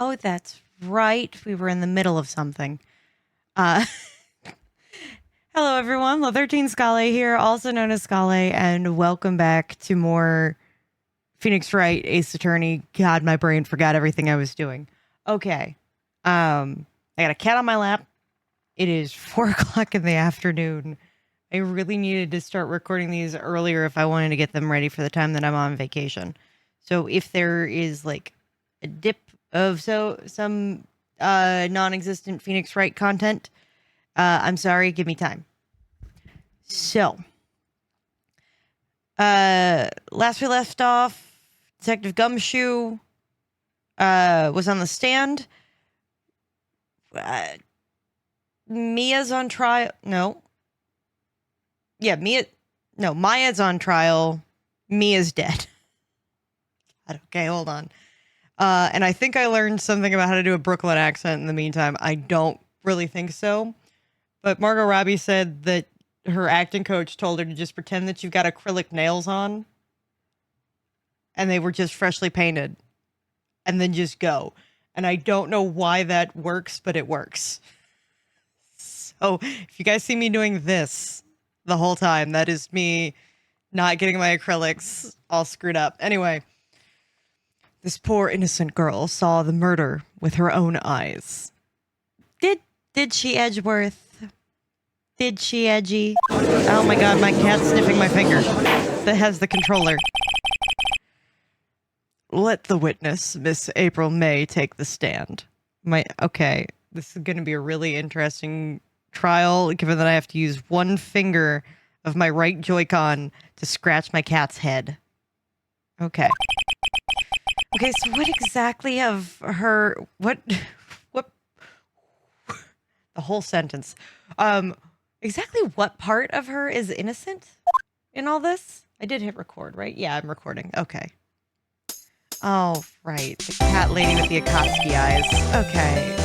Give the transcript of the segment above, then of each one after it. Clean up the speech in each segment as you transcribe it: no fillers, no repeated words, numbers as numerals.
Oh, that's right. We were in the middle of something. Uh, hello, everyone. La13 Scale here, also known as Scale, and welcome back to more Phoenix Wright Ace Attorney. God, my brain forgot everything I was doing. Okay. I got a cat on my lap. It is 4 o'clock in the afternoon. I really needed to start recording these earlier if I wanted to get them ready for the time that I'm on vacation. So if there is like a dip of some non-existent Phoenix Wright content, I'm sorry, give me time. So last we left off, Detective Gumshoe was on the stand. Mia's on trial. Maya's on trial. Mia's dead. Okay, hold on. And I think I learned something about how to do a Brooklyn accent in the meantime. I don't really think so. But Margot Robbie said that her acting coach told her to just pretend that you've got acrylic nails on. And they were just freshly painted. And then just go. And I don't know why that works, but it works. So if you guys see me doing this the whole time, that is me not getting my acrylics all screwed up. Anyway. This poor innocent girl saw the murder with her own eyes. Did she, Edgeworth? Did she, Edgy? Oh my god, my cat's sniffing my finger. That has the controller. Let the witness, Miss April May, take the stand. Okay, this is going to be a really interesting trial, given that I have to use one finger of my right Joy-Con to scratch my cat's head. Okay. Okay, so what exactly of her, what, the whole sentence, exactly what part of her is innocent in all this? I did hit record, right? Yeah, I'm recording. Okay. Oh, right. The cat lady with the Akatsuki eyes. Okay.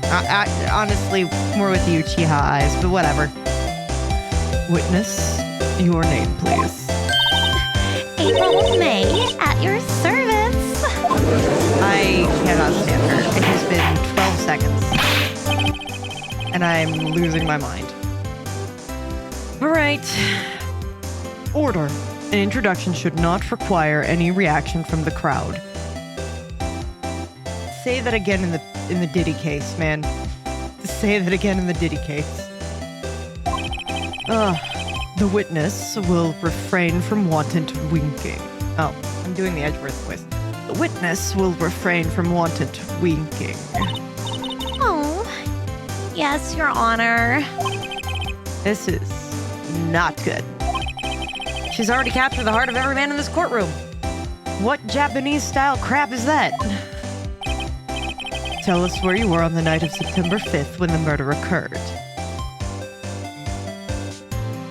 I honestly, more with the Uchiha eyes, but whatever. Witness, your name, please. April May, at your service. I cannot stand her. It has been 12 seconds. And I'm losing my mind. All right. Order. An introduction should not require any reaction from the crowd. Say that again in the Diddy case, man. Say that again in the Diddy case. The witness will refrain from wanton winking. Oh, I'm doing the Edgeworth voice. The witness will refrain from wanton winking. Oh, yes, Your Honor. This is not good. She's already captured the heart of every man in this courtroom. What Japanese-style crap is that? Tell us where you were on the night of September 5th when the murder occurred.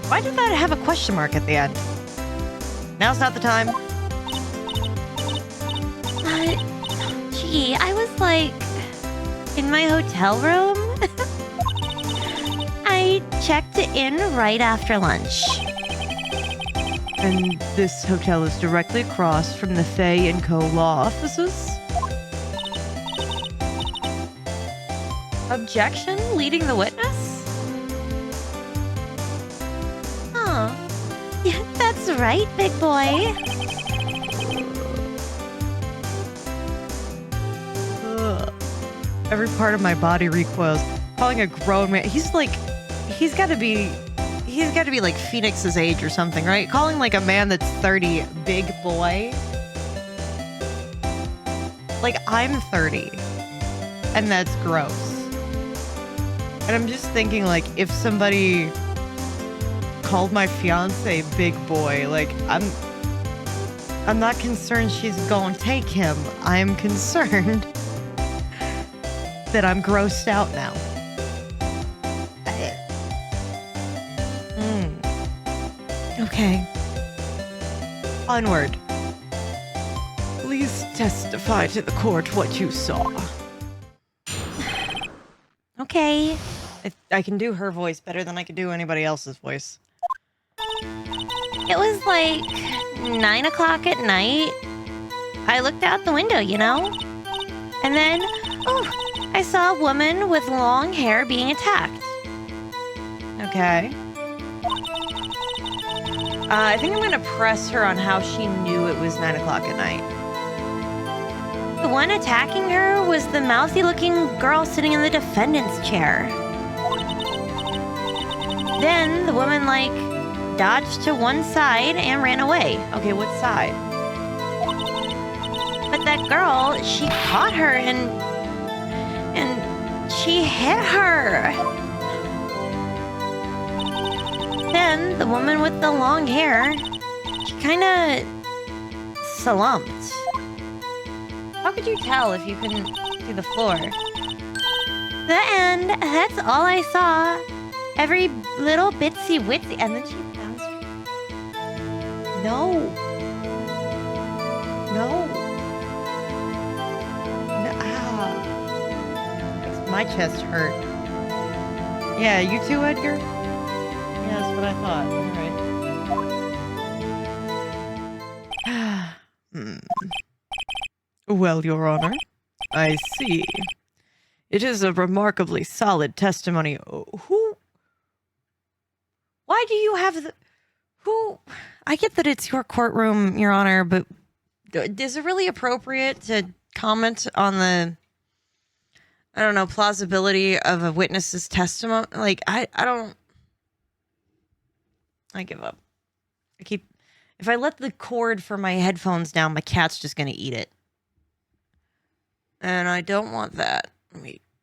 Why did that have a question mark at the end? Now's not the time. Gee, I was like in my hotel room. I checked in right after lunch. And this hotel is directly across from the Fay & Co. law offices? Objection? Leading the witness? Yeah, that's right, big boy. Ugh. Every part of my body recoils. Calling a grown man, he's got to be like Phoenix's age or something, right? Calling like a man that's 30 big boy. Like I'm 30, and that's gross. And I'm just thinking, like, if somebody called my fiance big boy, like, I'm not concerned she's gonna take him. I'm concerned that I'm grossed out now. Okay. Onward. Please testify to the court what you saw. Okay. I can do her voice better than I can do anybody else's voice. It was like 9 o'clock at night. I looked out the window, you know? And then, oh, I saw a woman with long hair being attacked. Okay. I think I'm going to press her on how she knew it was 9 o'clock at night. The one attacking her was the mouthy-looking girl sitting in the defendant's chair. Then the woman, dodged to one side and ran away. Okay, what side? But that girl, she caught her and she hit her. Then the woman with the long hair, she kind of slumped. How could you tell if you couldn't see the floor? The end. That's all I saw. Every little bitsy witsy, and then she bounced. No. Ah. Makes my chest hurt. Yeah, you too, Edgar? Yeah, that's what I thought. All right. Well, Your Honor, I see. It is a remarkably solid testimony. Why do you have the... I get that it's your courtroom, Your Honor, but is it really appropriate to comment on the, I don't know, plausibility of a witness's testimony? I give up. If I let the cord for my headphones down, my cat's just going to eat it. And I don't want that.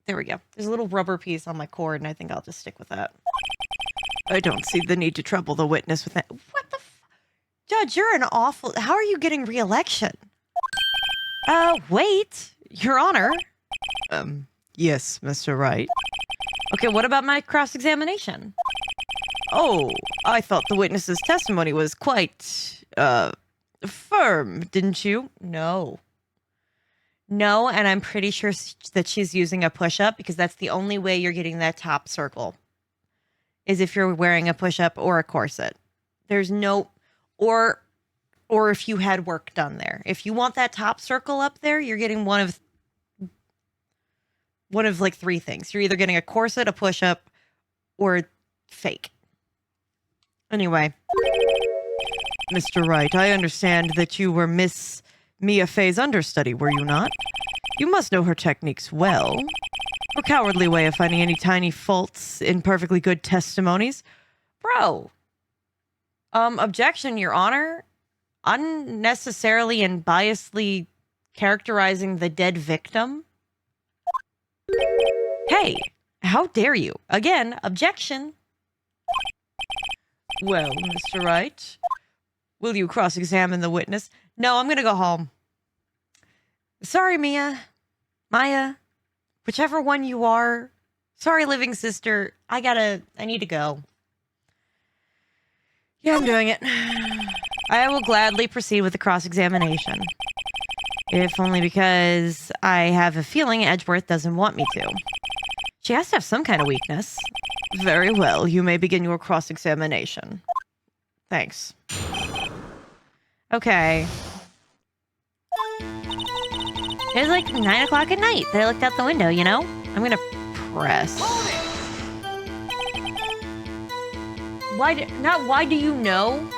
There we go. There's a little rubber piece on my cord, and I think I'll just stick with that. I don't see the need to trouble the witness with that. What the Judge, you're an awful... How are you getting re-election? Wait. Your Honor. Yes, Mr. Wright. Okay, what about my cross-examination? Oh, I thought the witness's testimony was quite, firm, didn't you? No, and I'm pretty sure that she's using a push-up because that's the only way you're getting that top circle. Is if you're wearing a push-up or a corset. There's no... Or if you had work done there. If you want that top circle up there, you're getting one of three things. You're either getting a corset, a push-up, or fake. Anyway, Mr. Wright, I understand that you were Miss Mia Fey's understudy, were you not? You must know her techniques well. Her cowardly way of finding any tiny faults in perfectly good testimonies. Bro. Objection, Your Honor. Unnecessarily and biasly characterizing the dead victim. Hey, how dare you? Again, objection. Well, Mr. Wright, will you cross-examine the witness? No, I'm going to go home. Sorry, Maya, whichever one you are. Sorry, living sister. I need to go. Yeah, I'm doing it. I will gladly proceed with the cross-examination. If only because I have a feeling Edgeworth doesn't want me to. She has to have some kind of weakness. Very well, you may begin your cross-examination. Thanks. Okay. It was 9 o'clock at night that I looked out the window, you know? I'm gonna press. Why do you know?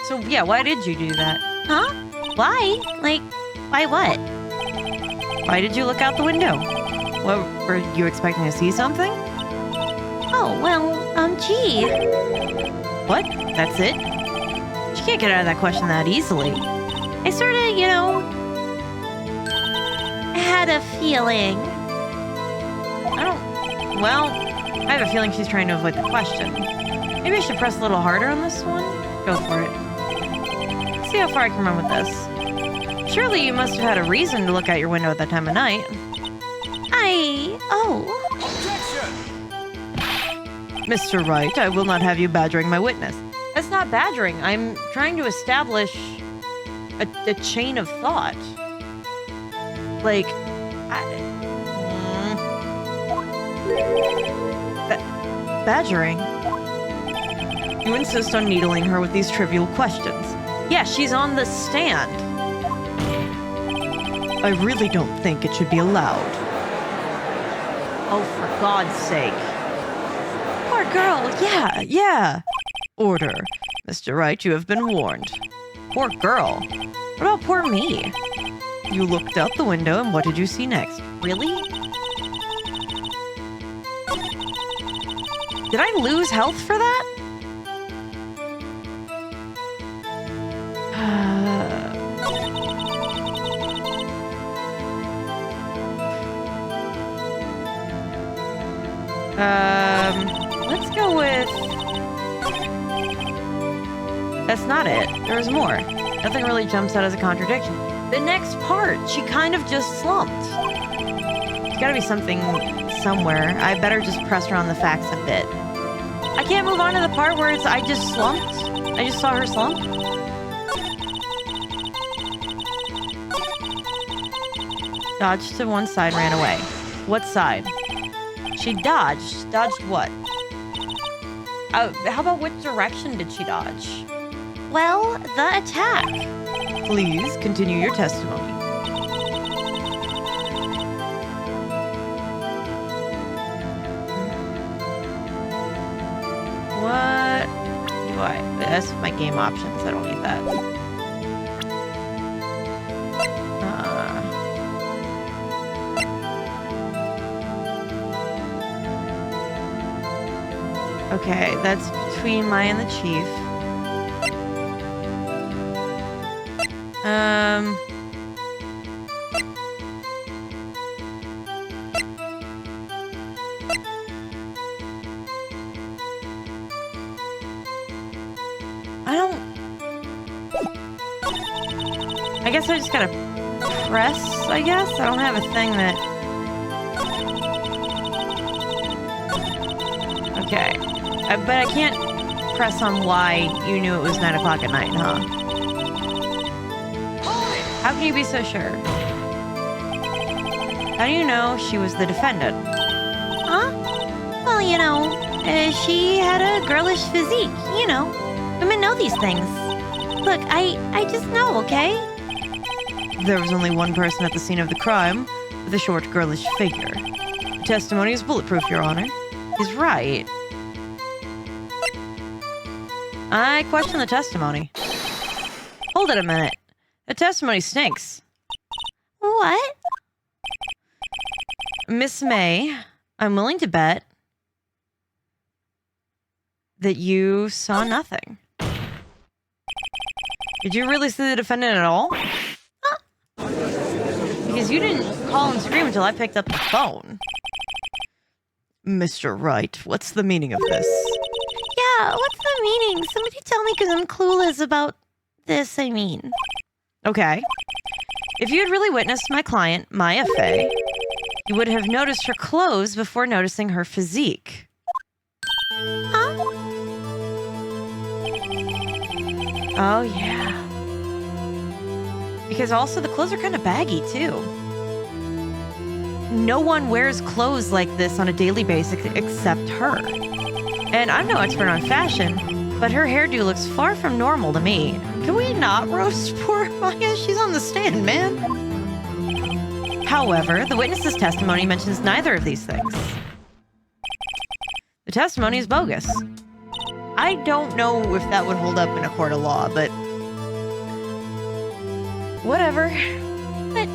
So, yeah, why did you do that? Huh? Why? Why what? Why did you look out the window? What, were you expecting to see something? Oh, well, gee. What? That's it? She can't get out of that question that easily. I sort of, had a feeling. Well, I have a feeling she's trying to avoid the question. Maybe I should press a little harder on this one? Go for it. See how far I can run with this. Surely you must have had a reason to look out your window at that time of night. Objection! Mr. Wright, I will not have you badgering my witness. That's not badgering. I'm trying to establish a chain of thought. Badgering? You insist on needling her with these trivial questions. Yeah, she's on the stand. I really don't think it should be allowed. Oh, for God's sake. Poor girl, yeah. Order. Mr. Wright, you have been warned. Poor girl. What about poor me? You looked out the window and what did you see next? Really? Did I lose health for that? Let's go with... That's not it. There's more. Nothing really jumps out as a contradiction. The next part, she kind of just slumped. There's gotta be something somewhere. I better just press her on the facts a bit. I can't move on to the part where it's I just slumped. I just saw her slump. Dodged to one side, ran away. What side? She dodged. Dodged what? How about which direction did she dodge? Well, the attack. Please continue your testimony. What do I... That's my game options. I don't need that. Okay, that's between Maya and the chief. I guess I just gotta press, I guess? I don't have a thing that... Okay. But I can't press on why you knew it was 9 o'clock at night, huh? How can you be so sure? How do you know she was the defendant? Huh? Well, you know, she had a girlish physique, you know. Women know these things. Look, I just know, okay? There was only one person at the scene of the crime, with a short, girlish figure. The testimony is bulletproof, Your Honor. He's right. I question the testimony. Hold it a minute. The testimony stinks. What? Miss May, I'm willing to bet that you saw nothing. Did you really see the defendant at all? Because you didn't call and scream until I picked up the phone. Mr. Wright, what's the meaning of this? Yeah, what's the meaning? Somebody tell me, because I'm clueless about this, I mean. Okay. If you had really witnessed my client, Maya Fey, you would have noticed her clothes before noticing her physique. Huh? Oh, yeah. Because also the clothes are kind of baggy, too. No one wears clothes like this on a daily basis except her. And I'm no expert on fashion, but her hairdo looks far from normal to me. Can we not roast poor Maya? She's on the stand, man. However, the witness's testimony mentions neither of these things. The testimony is bogus. I don't know if that would hold up in a court of law, but... whatever. But...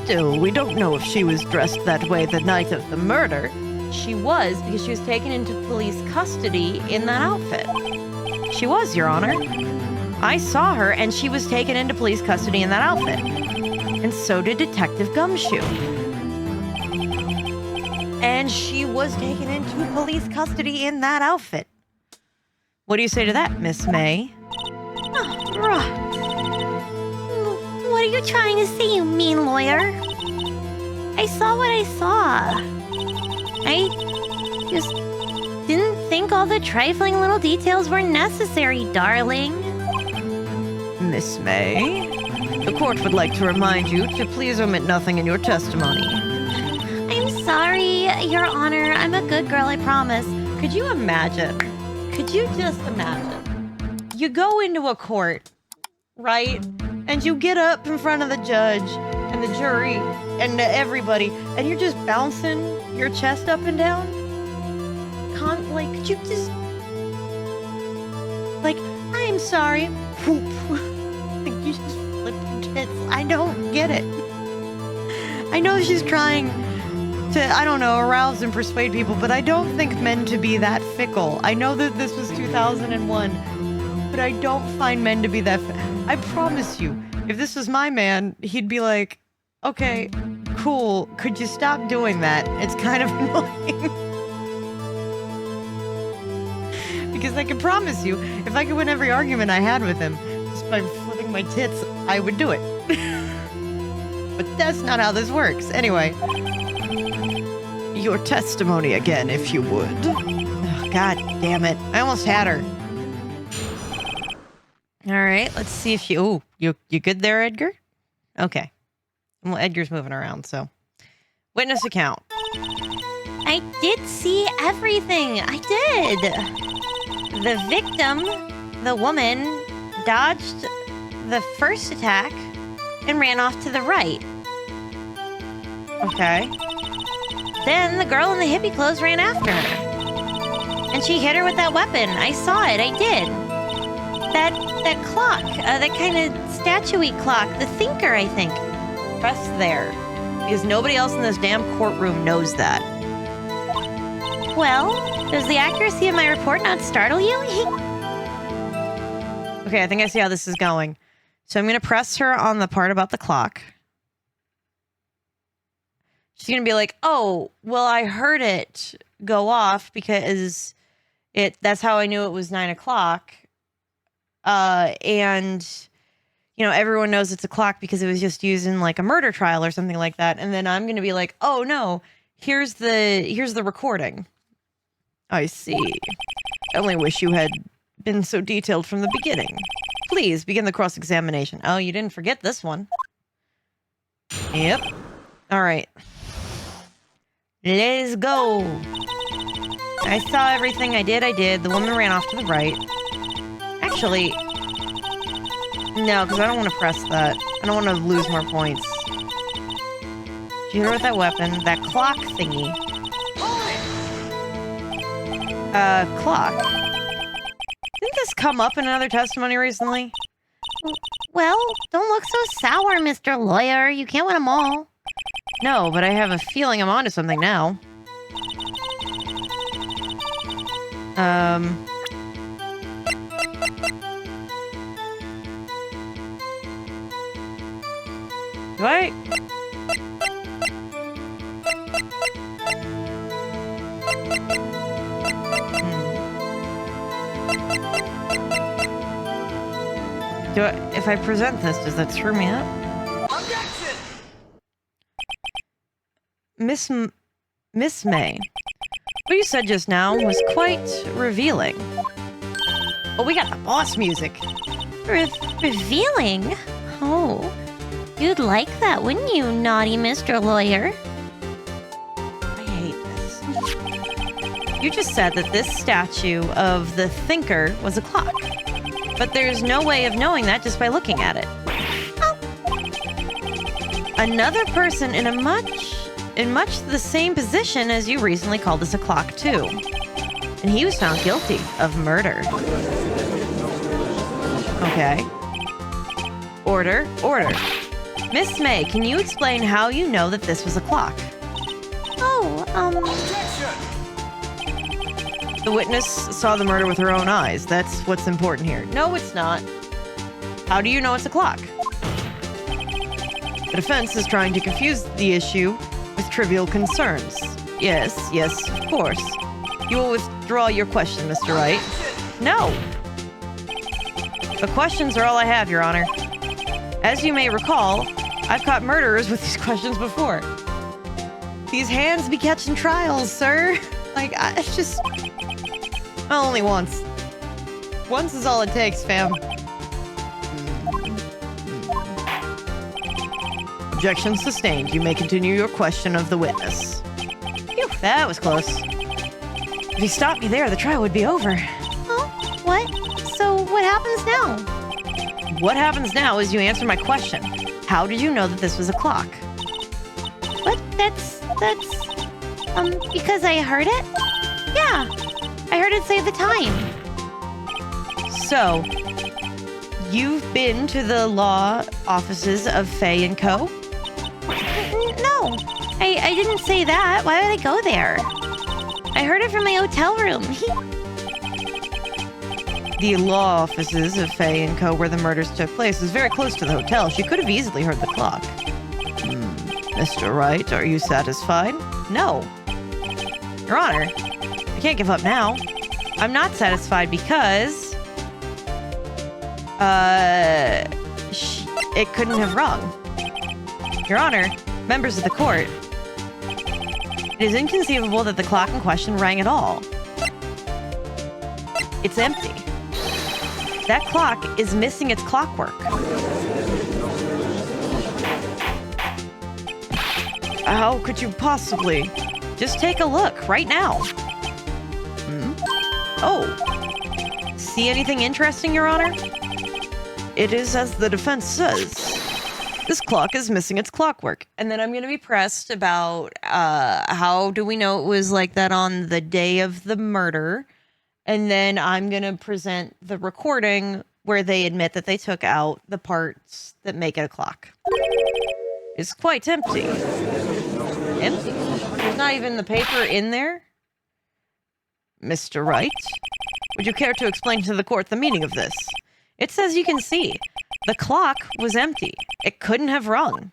Still, we don't know if she was dressed that way the night of the murder. She was, because she was taken into police custody in that outfit. She was, Your Honor. I saw her, and she was taken into police custody in that outfit. And so did Detective Gumshoe. And she was taken into police custody in that outfit. What do you say to that, Miss May? Oh, right. What are you trying to say, you mean lawyer? I saw what I saw. I just didn't think all the trifling little details were necessary, darling. Miss May, the court would like to remind you to please omit nothing in your testimony. I'm sorry, Your Honor. I'm a good girl, I promise. Could you imagine? Could you just imagine? You go into a court, right? And you get up in front of the judge and the jury and everybody, and you're just bouncing your chest up and down. Like, could you just... Like, I'm sorry. Whoop. Like, you just flip your tits. I don't get it. I know she's trying to, I don't know, arouse and persuade people, but I don't think men to be that fickle. I know that this was 2001, but I don't find men to be that I promise you, if this was my man, he'd be like, okay, cool, could you stop doing that? It's kind of annoying. Because I can promise you, if I could win every argument I had with him, just by flipping my tits, I would do it. But that's not how this works. Anyway, your testimony again, if you would. Oh, God damn it. I almost had her. All right, let's see if you... Ooh, you good there, Edgar? Okay. Well, Edgar's moving around, so... Witness account. I did see everything. I did. The victim, the woman, dodged the first attack and ran off to the right. Okay. Then the girl in the hippie clothes ran after her. And she hit her with that weapon. I saw it. I did. That clock, that kind of statue-y clock, the thinker, I think. Press there. Because nobody else in this damn courtroom knows that. Well, does the accuracy of my report not startle you? Okay, I think I see how this is going. So I'm going to press her on the part about the clock. She's going to be like, oh, well, I heard it go off because that's how I knew it was 9 o'clock. And, you know, everyone knows it's a clock because it was just used in like a murder trial or something like that. And then I'm going to be like, oh, no, here's the recording. I see. I only wish you had been so detailed from the beginning. Please begin the cross-examination. Oh, you didn't forget this one. Yep. All right. Let's go. I saw everything. I did. The woman ran off to the right. Actually, no, because I don't want to press that. I don't want to lose more points. She hit her with that weapon. That clock thingy. Clock. Didn't this come up in another testimony recently? Well, don't look so sour, Mr. Lawyer. You can't win them all. No, but I have a feeling I'm onto something now. Do I? If I present this, does that screw me up? Objection! Miss May, what you said just now was quite revealing. Oh, we got the boss music. Revealing? Oh, you'd like that, wouldn't you, naughty Mr. Lawyer? I hate this. You just said that this statue of the thinker was a clock. But there's no way of knowing that just by looking at it. Oh. Another person in much the same position as you recently called this a clock too. And he was found guilty of murder. Okay. Order. Miss May, can you explain how you know that this was a clock? Oh, The witness saw the murder with her own eyes. That's what's important here. No, it's not. How do you know it's a clock? The defense is trying to confuse the issue with trivial concerns. Yes, of course. You will withdraw your question, Mr. Wright. No. The questions are all I have, Your Honor. As you may recall, I've caught murderers with these questions before. These hands be catching trials, sir. Like, it's just... Well, only once. Once is all it takes, fam. Objection sustained. You may continue your question of the witness. Phew, that was close. If you stopped me there, the trial would be over. oh, what? So what happens now? What happens now is you answer my question. How did you know that this was a clock? But that's, because I heard it? Yeah, I heard it say the time. So, you've been to the law offices of Faye & Co.? No, I didn't say that. Why would I go there? I heard it from my hotel room. The law offices of Faye & Co., where the murders took place, is very close to the hotel. She could have easily heard the clock. Mr. Wright, are you satisfied? No. Your Honor, I can't give up now. I'm not satisfied because... it couldn't have rung. Your Honor, members of the court, it is inconceivable that the clock in question rang at all. It's empty. That clock is missing its clockwork. How could you possibly? Just take a look right now. Oh. See anything interesting, Your Honor? It is as the defense says. This clock is missing its clockwork. And then I'm going to be pressed about how do we know it was like that on the day of the murder. And then I'm going to present the recording where they admit that they took out the parts that make it a clock. It's quite empty. Empty? There's not even the paper in there? Mr. Wright, would you care to explain to the court the meaning of this? It says you can see. The clock was empty. It couldn't have rung.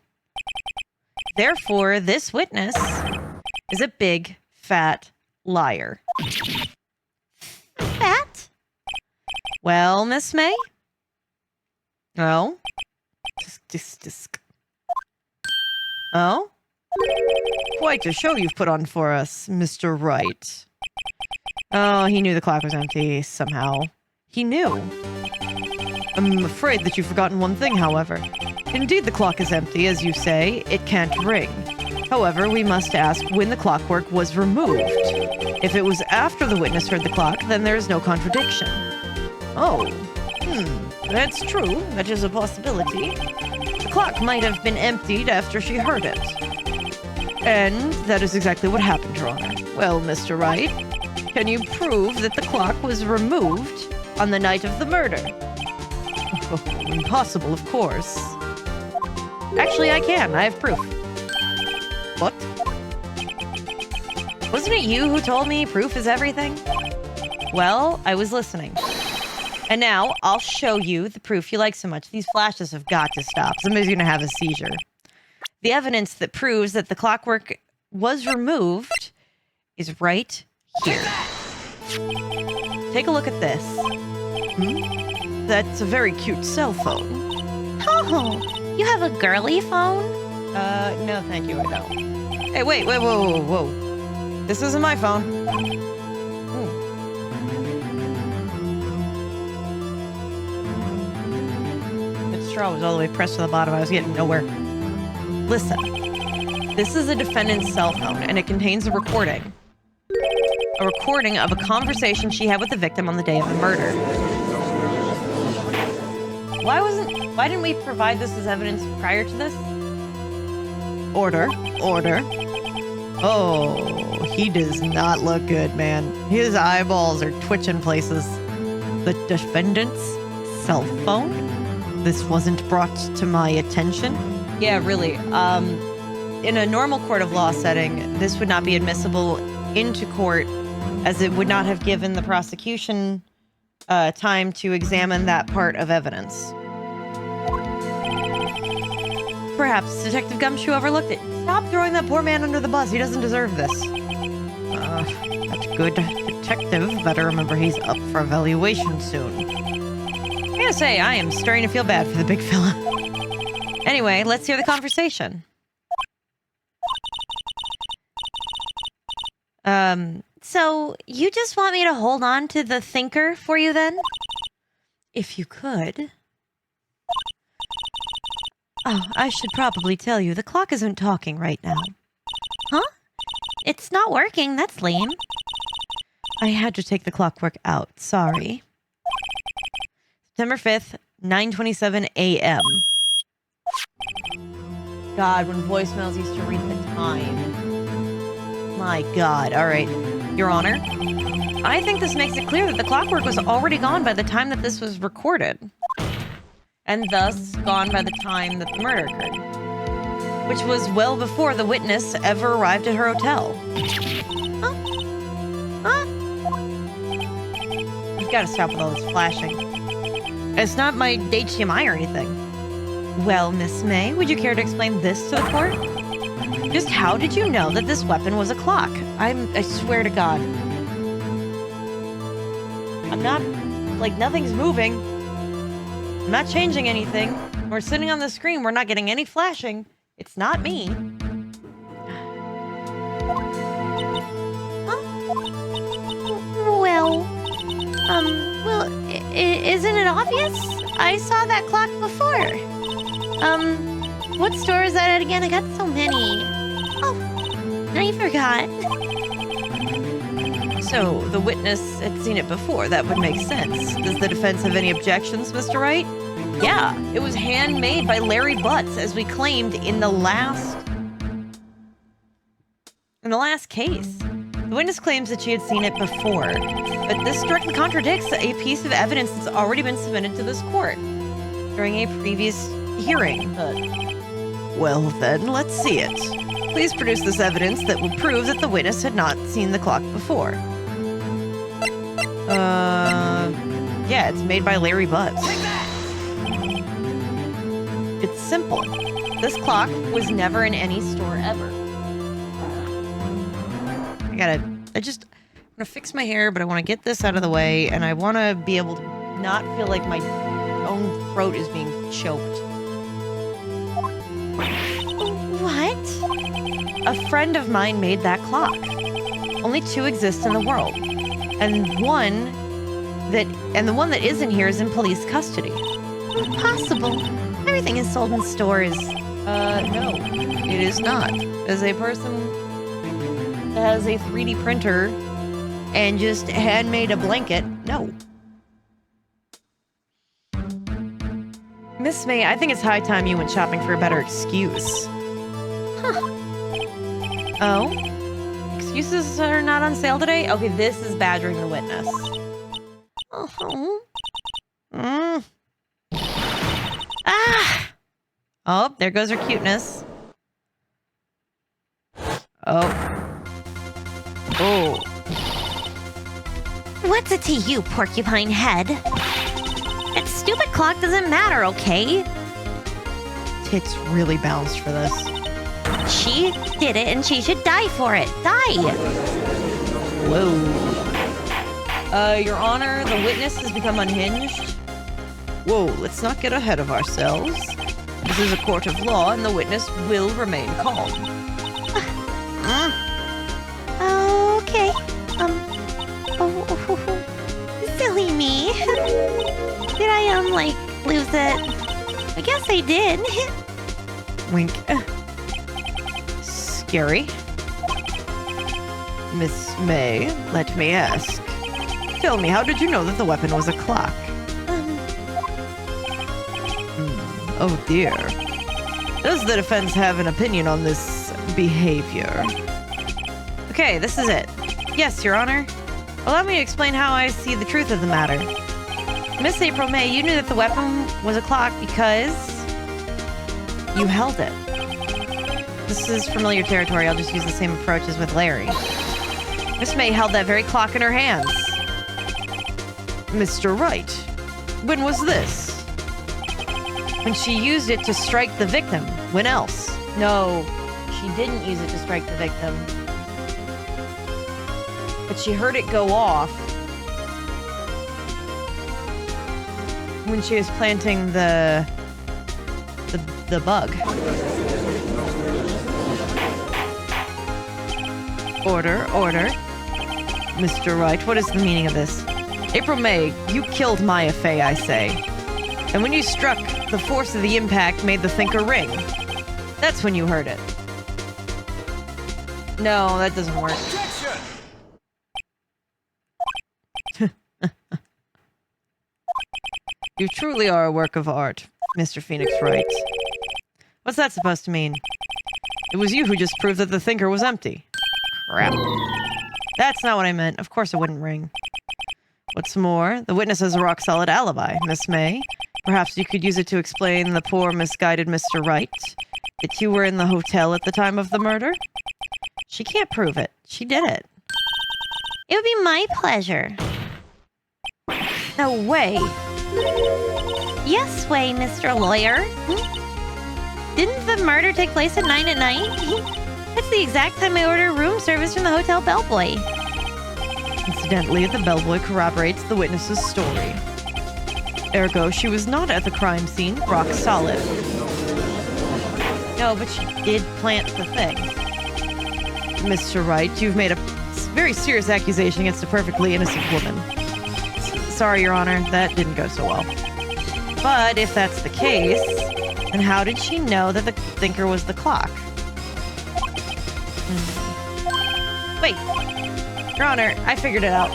Therefore, this witness is a big, fat liar. Fat? Well, Miss May? Oh? Oh? Quite a show you've put on for us, Mr. Wright. Oh, he knew the clock was empty somehow. He knew. I'm afraid that you've forgotten one thing, however. Indeed, the clock is empty, as you say. It can't ring. However, we must ask when the clockwork was removed. If it was after the witness heard the clock, then there is no contradiction. Oh, that's true. That is a possibility. The clock might have been emptied after she heard it. And that is exactly what happened, Your Honor. Well, Mr. Wright, can you prove that the clock was removed on the night of the murder? Oh, impossible, of course. Actually, I can. I have proof. What? Wasn't it you who told me proof is everything? Well, I was listening. And now, I'll show you the proof you like so much. These flashes have got to stop. Somebody's gonna have a seizure. The evidence that proves that the clockwork was removed is right here. Take a look at this. That's a very cute cell phone. Oh, you have a girly phone? No, thank you, I don't. Hey, wait, whoa. This isn't my phone. That straw was all the way pressed to the bottom. I was getting nowhere. Listen, this is a defendant's cell phone, and it contains a recording. A recording of a conversation she had with the victim on the day of the murder. Why didn't we provide this as evidence prior to this? Order. Oh, he does not look good, man. His eyeballs are twitching places. The defendant's cell phone? This wasn't brought to my attention? Yeah, really. In a normal court of law setting, this would not be admissible into court, as it would not have given the prosecution time to examine that part of evidence. Perhaps Detective Gumshoe overlooked it. Stop throwing that poor man under the bus. He doesn't deserve this. That good detective better remember he's up for evaluation soon. I gotta say, I am starting to feel bad for the big fella. Anyway, let's hear the conversation. So you just want me to hold on to the thinker for you then? If you could. Oh, I should probably tell you, the clock isn't talking right now. Huh? It's not working. That's lame. I had to take the clockwork out. Sorry. September 5th, 9:27 a.m. God, when voicemails used to read the time. My God. All right. Your Honor, I think this makes it clear that the clockwork was already gone by the time that this was recorded. And thus gone by the time that the murder occurred. Which was well before the witness ever arrived at her hotel. Huh? Huh? You've got to stop with all this flashing. It's not my HDMI or anything. Well, Miss May, would you care to explain this to the court? Just how did you know that this weapon was a clock? I swear to God. I'm not, like, nothing's moving. I'm not changing anything. We're sitting on the screen. We're not getting any flashing. It's not me. Well, isn't it obvious? I saw that clock before. What store is that at again? I got so many. Oh, I forgot. So, the witness had seen it before. That would make sense. Does the defense have any objections, Mr. Wright? Yeah, it was handmade by Larry Butts, as we claimed in the last case. The witness claims that she had seen it before, but this directly contradicts a piece of evidence that's already been submitted to this court during a previous hearing. Well then, let's see it. Please produce this evidence that will prove that the witness had not seen the clock before. Yeah, it's made by Larry Butts. It's simple. This clock was never in any store ever. I'm gonna fix my hair, but I want to get this out of the way, and I want to be able to not feel like my own throat is being choked. What? A friend of mine made that clock. Only two exist in the world, and the one that isn't here is in police custody. Impossible. Everything is sold in stores. No, it is not. As a person that has a 3D printer and just handmade a blanket, no. Miss May, I think it's high time you went shopping for a better excuse. Huh. Oh? Excuses are not on sale today? Okay, this is badgering the witness. Oh. Ah! Oh, there goes her cuteness. Oh. Oh. What's it to you, porcupine head? That stupid clock doesn't matter, okay? Tits really bounced for this. She did it and she should die for it. Die! Whoa. Your Honor, the witness has become unhinged. Whoa, let's not get ahead of ourselves. This is a court of law and the witness will remain calm. Okay. Silly me. Did I, like, lose it? I guess I did. Wink. Scary. Miss May, let me ask. Tell me, how did you know that the weapon was a clock? Oh dear. Does the defense have an opinion on this behavior? Okay, this is it. Yes, Your Honor. Allow me to explain how I see the truth of the matter. Miss April May, you knew that the weapon was a clock because you held it. This is familiar territory. I'll just use the same approach as with Larry. Miss May held that very clock in her hands. Mr. Wright, when was this? When she used it to strike the victim. When else? No, she didn't use it to strike the victim. But she heard it go off when she was planting the bug. Order. Mr. Wright, what is the meaning of this? April May, you killed Maya Fey, I say. And when you struck, the force of the impact made the thinker ring. That's when you heard it. No, that doesn't work. You truly are a work of art, Mr. Phoenix Wright. What's that supposed to mean? It was you who just proved that the thinker was empty. Crap. That's not what I meant. Of course it wouldn't ring. What's more, the witness has a rock-solid alibi, Miss May. Perhaps you could use it to explain the poor, misguided Mr. Wright. That you were in the hotel at the time of the murder? She can't prove it. She did it. It would be my pleasure. No way. Yes way, Mr. Lawyer. Didn't the murder take place at 9 at night? That's the exact time I ordered room service from the hotel bellboy. Incidentally, the bellboy corroborates the witness's story. Ergo, she was not at the crime scene, rock solid. No, but she did plant the thing. Mr. Wright, you've made a very serious accusation against a perfectly innocent woman. Sorry, Your Honor, that didn't go so well. But if that's the case, then how did she know that the thinker was the clock? Wait. Your Honor, I figured it out.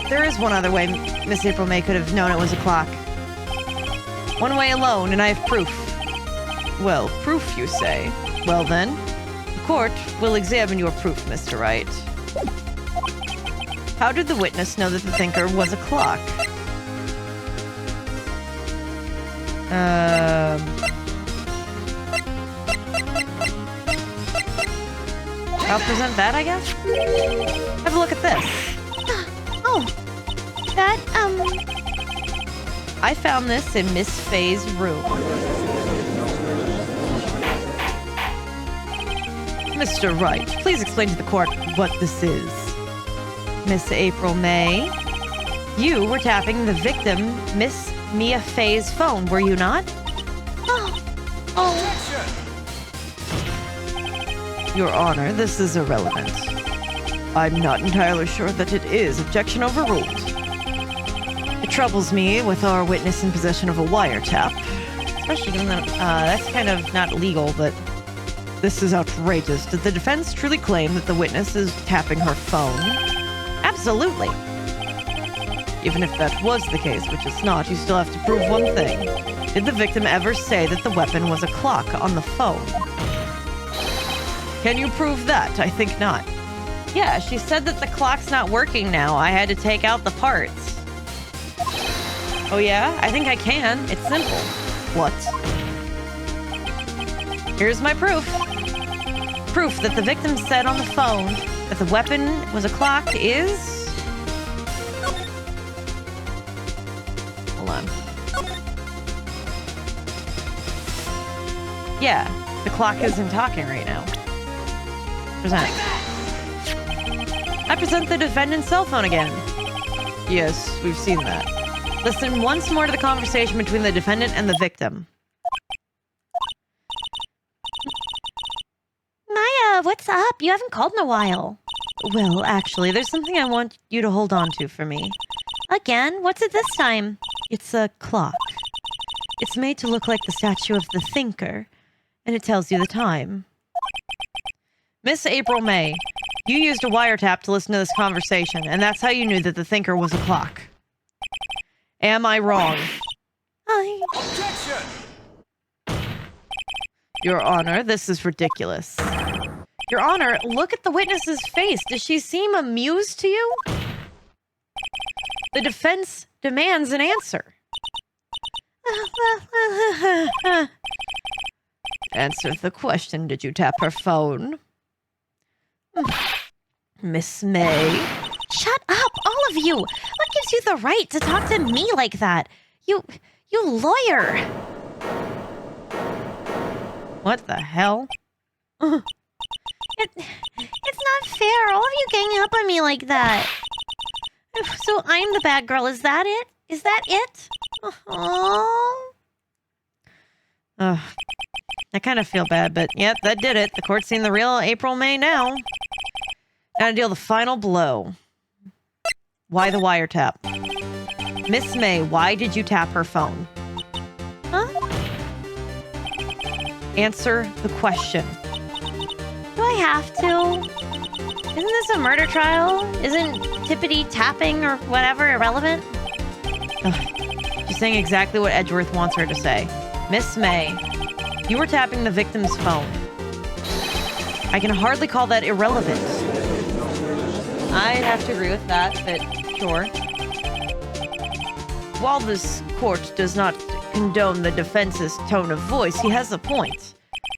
There is one other way Miss April May could have known it was a clock. One way alone, and I have proof. Well, proof, you say? Well then, the court will examine your proof, Mr. Wright. How did the witness know that the thinker was a clock? I'll present that, I guess? Have a look at this. Oh, that, I found this in Miss Faye's room. Mr. Wright, please explain to the court what this is. Miss April May, you were tapping the victim, Miss Mia Faye's phone, were you not? Your Honor, this is irrelevant. I'm not entirely sure that it is. Objection overruled. It troubles me with our witness in possession of a wiretap. Especially given that that's kind of not legal, but this is outrageous. Did the defense truly claim that the witness is tapping her phone? Absolutely. Even if that was the case, which it's not, you still have to prove one thing. Did the victim ever say that the weapon was a clock on the phone? Can you prove that? I think not. Yeah, she said that the clock's not working now. I had to take out the parts. Oh yeah? I think I can. It's simple. What? Here's my proof. Proof that the victim said on the phone that the weapon was a clock is... Hold on. Yeah, the clock isn't talking right now. Present. I present the defendant's cell phone again. Yes, we've seen that. Listen once more to the conversation between the defendant and the victim. Maya, what's up? You haven't called in a while. Well, actually, there's something I want you to hold on to for me. Again? What's it this time? It's a clock. It's made to look like the statue of the thinker, and it tells you the time. Miss April May, you used a wiretap to listen to this conversation, and that's how you knew that the thinker was a clock. Am I wrong? Objection! Your Honor, this is ridiculous. Your Honor, look at the witness's face. Does she seem amused to you? The defense demands an answer. Answer the question. Did you tap her phone? Miss May? Shut up, all of you! What gives you the right to talk to me like that? You lawyer! What the hell? It's not fair, all of you ganging up on me like that. So I'm the bad girl, is that it? Is that it? Oh. I kind of feel bad, but yep, that did it. The court's seen the real April May now. Gotta deal the final blow. Why the wiretap? Miss May, why did you tap her phone? Huh? Answer the question. Do I have to? Isn't this a murder trial? Isn't tippity tapping or whatever irrelevant? Just saying exactly what Edgeworth wants her to say. Miss May, you were tapping the victim's phone. I can hardly call that irrelevant. I'd have to agree with that, but sure. While this court does not condone the defense's tone of voice, he has a point.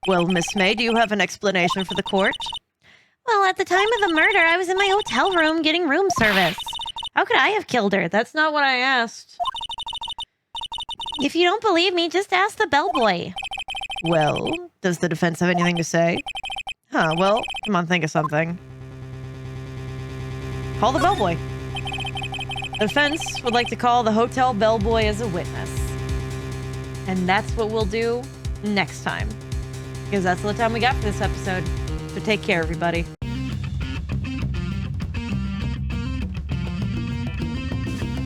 Well, Miss May, do you have an explanation for the court? Well, at the time of the murder, I was in my hotel room getting room service. How could I have killed her? That's not what I asked. If you don't believe me, just ask the bellboy. Well, does the defense have anything to say? Huh, well, come on, think of something. Call the bellboy. The defense would like to call the hotel bellboy as a witness. And that's what we'll do next time. Because that's all the time we got for this episode. So take care, everybody.